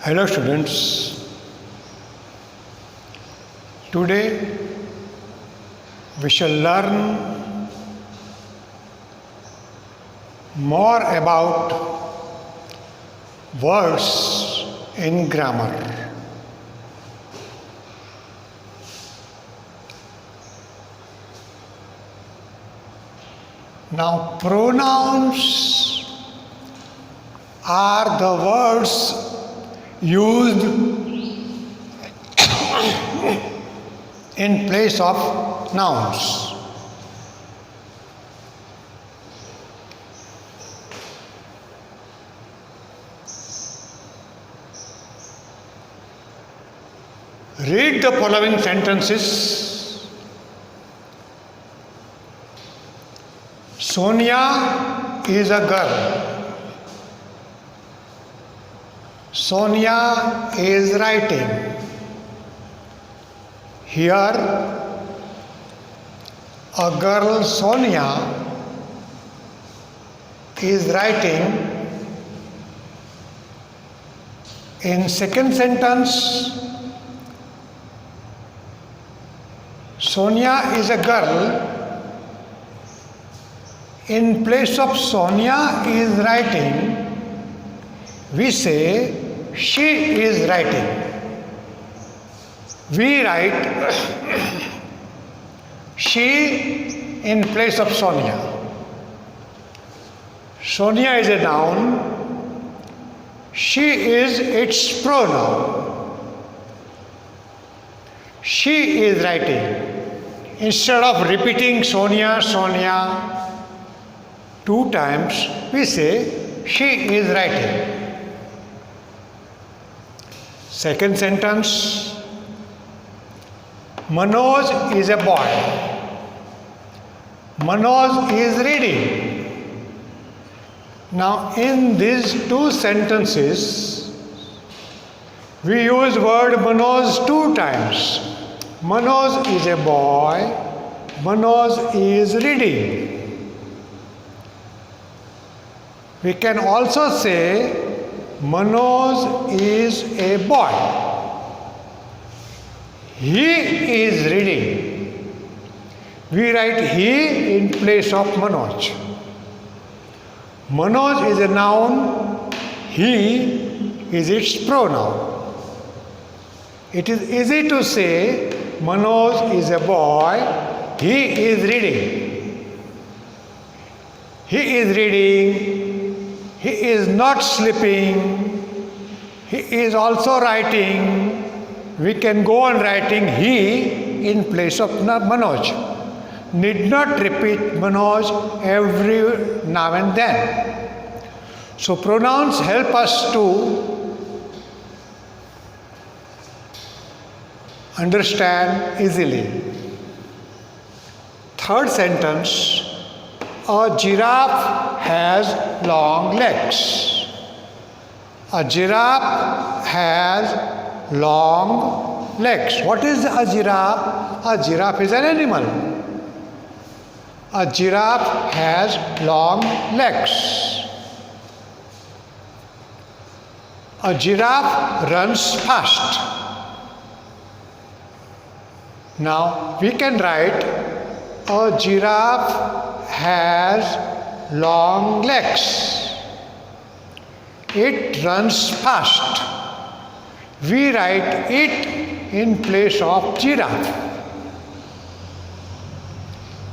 Hello students, today we shall learn more about words in grammar. Now pronouns are the words used in place of nouns. Read the following sentences. Sonia is a girl. Sonia is writing. Here, a girl Sonia is writing. In second sentence, Sonia is a girl. In place of Sonia is writing, we say she is writing. We write she in place of Sonia. Sonia is a noun. She is its pronoun. She is writing. Instead of repeating Sonia, Sonia 2 times, we say she is writing. Second sentence, Manoj is a boy. Manoj is reading. Now in these 2 sentences, we use word Manoj 2 times. Manoj is a boy. Manoj is reading. We can also say Manoj is a boy. He is reading. We write he in place of Manoj. Manoj is a noun. He is its pronoun. It is easy to say Manoj is a boy. He is reading. He is reading. He is not sleeping. He is also writing. We can go on writing he in place of Manoj. Need not repeat Manoj every now and then. So pronouns help us to understand easily. Third sentence, a giraffe has long legs. A giraffe has long legs. What is a giraffe? A giraffe is an animal. A giraffe has long legs. A giraffe runs fast. Now we can write a giraffe has long legs. It runs fast. We write it in place of giraffe.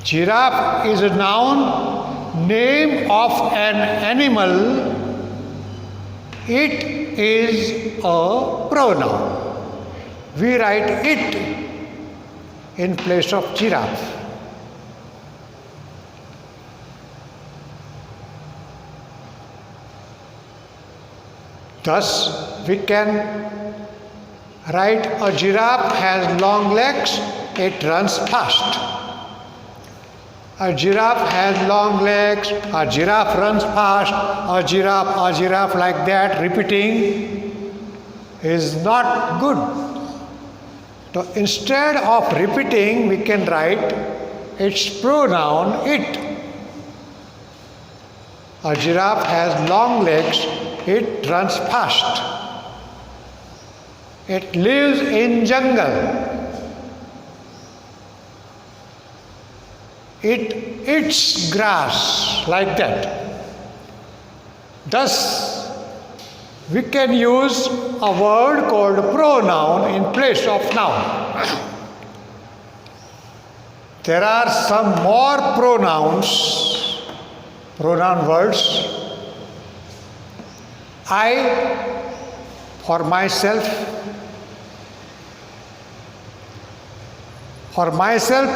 Giraffe is a noun, name of an animal. It is a pronoun. We write it in place of giraffe. Thus, we can write a giraffe has long legs, it runs fast. A giraffe has long legs, a giraffe runs fast, a giraffe like that, repeating is not good. So instead of repeating, we can write its pronoun it. A giraffe has long legs, it runs fast. It lives in jungle. It eats grass like that. Thus, we can use a word called pronoun in place of noun. There are some more pronouns, pronoun words. I for myself. For myself,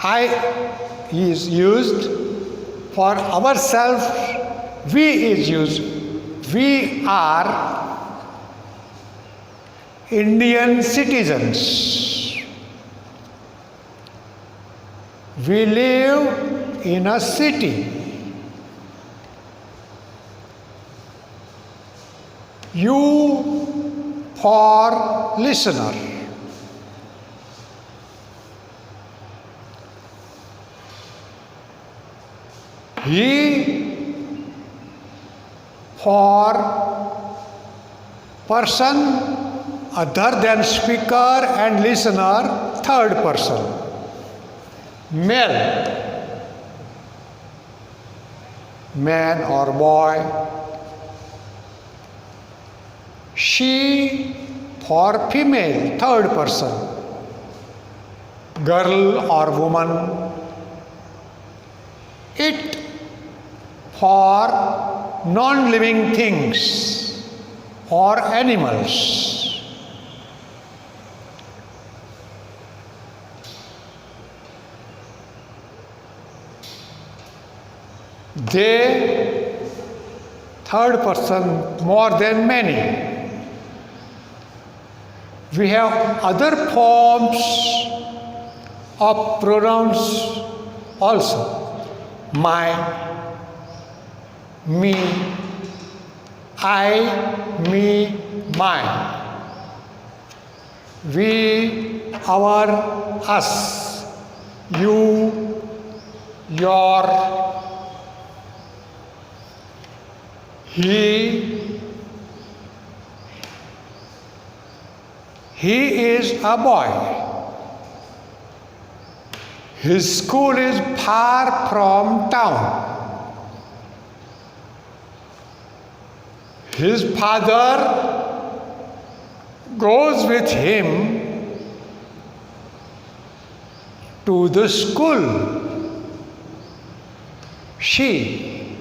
I is used. For ourselves, we is used. We are Indian citizens. We live in a city. You for listener. He for person other than speaker and listener, third person. Male, man or boy. She for female, third person. Girl or woman. It for non-living things or animals. They, third person, more than many. We have other forms of pronouns also. My, me, I, me, mine. We, our, us. You, your. He is a boy. His school is far from town. His father goes with him to the school. She,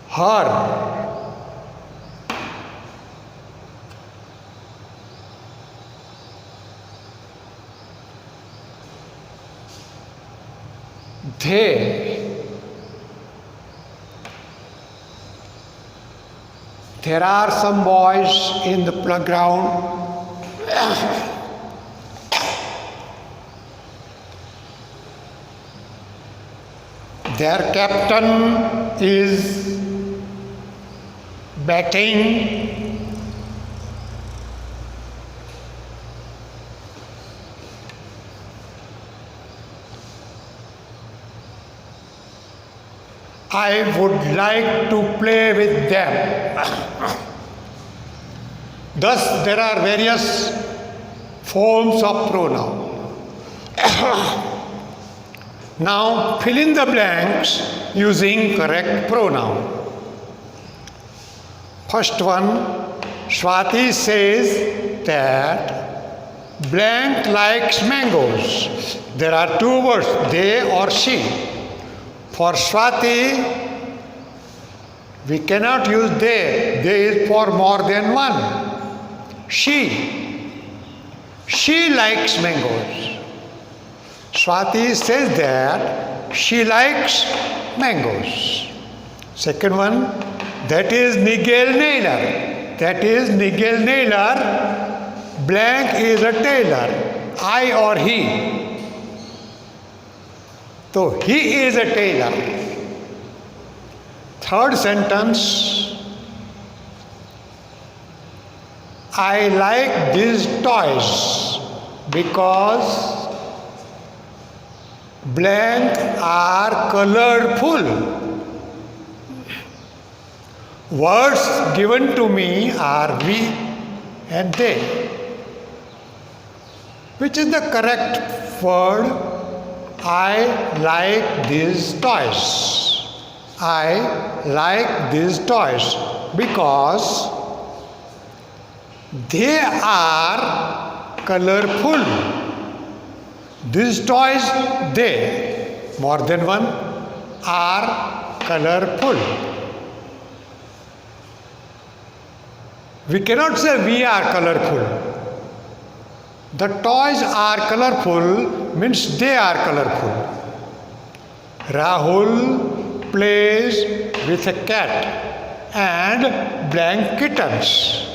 her. They. There are some boys in the playground. Their captain is batting. I would like to play with them. Thus, there are various forms of pronoun. Now, fill in the blanks using correct pronoun. First one, Swati says that blank likes mangoes. There are two words, they or she. For Swati, we cannot use they. They is for more than one. She likes mangoes. Swati says that she likes mangoes. Second one, that is Nigel Naylor. That is Nigel Naylor. Blank is a tailor. I or he. So he is a tailor. Third sentence, I like these toys because blank are colorful. words given to me are we and they. Which is the correct word? I like these toys. I like these toys because they are colorful. These toys, they, more than one, are colorful. We cannot say we are colorful. The toys are colorful means they are colorful. Rahul plays with a cat and blank kittens.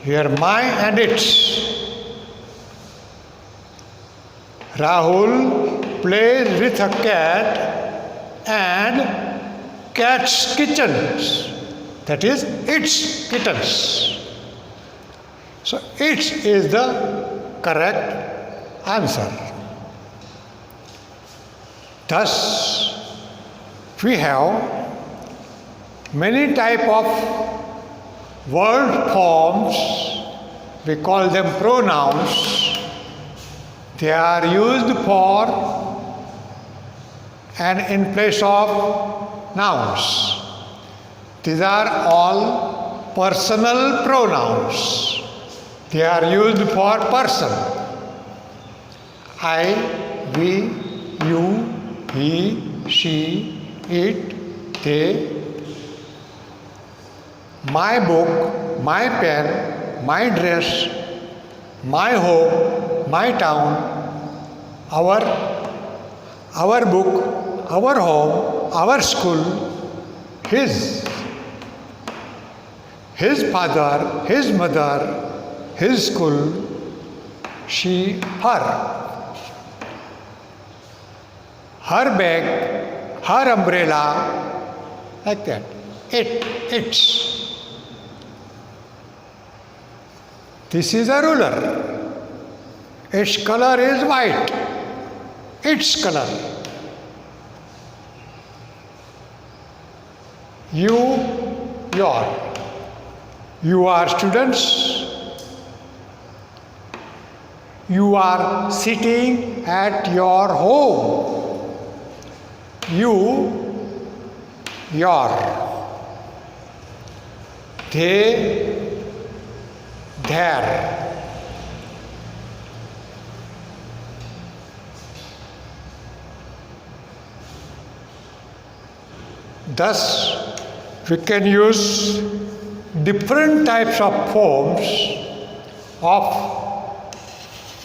Here my and its. Rahul plays with a cat and cat's kittens. That is its kittens. So its is the correct answer. Thus, we have many type of word forms. We call them pronouns. They are used for and in place of nouns. These are all personal pronouns. They are used for person. I, we, you, he, she, it, they. My book, my pen, my dress, my home, my town, our book, our home, our school, his father, his mother, his school, she, her bag, her umbrella, like that. Its. This is a ruler. Its color is white. Its color. You, your. You are students. You are sitting at your home. You, your. They, their. Thus, we can use different types of forms of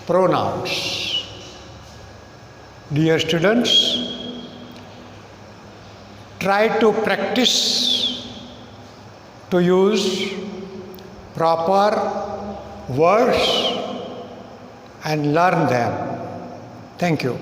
pronouns. Dear students, try to practice to use proper words and learn them. Thank you.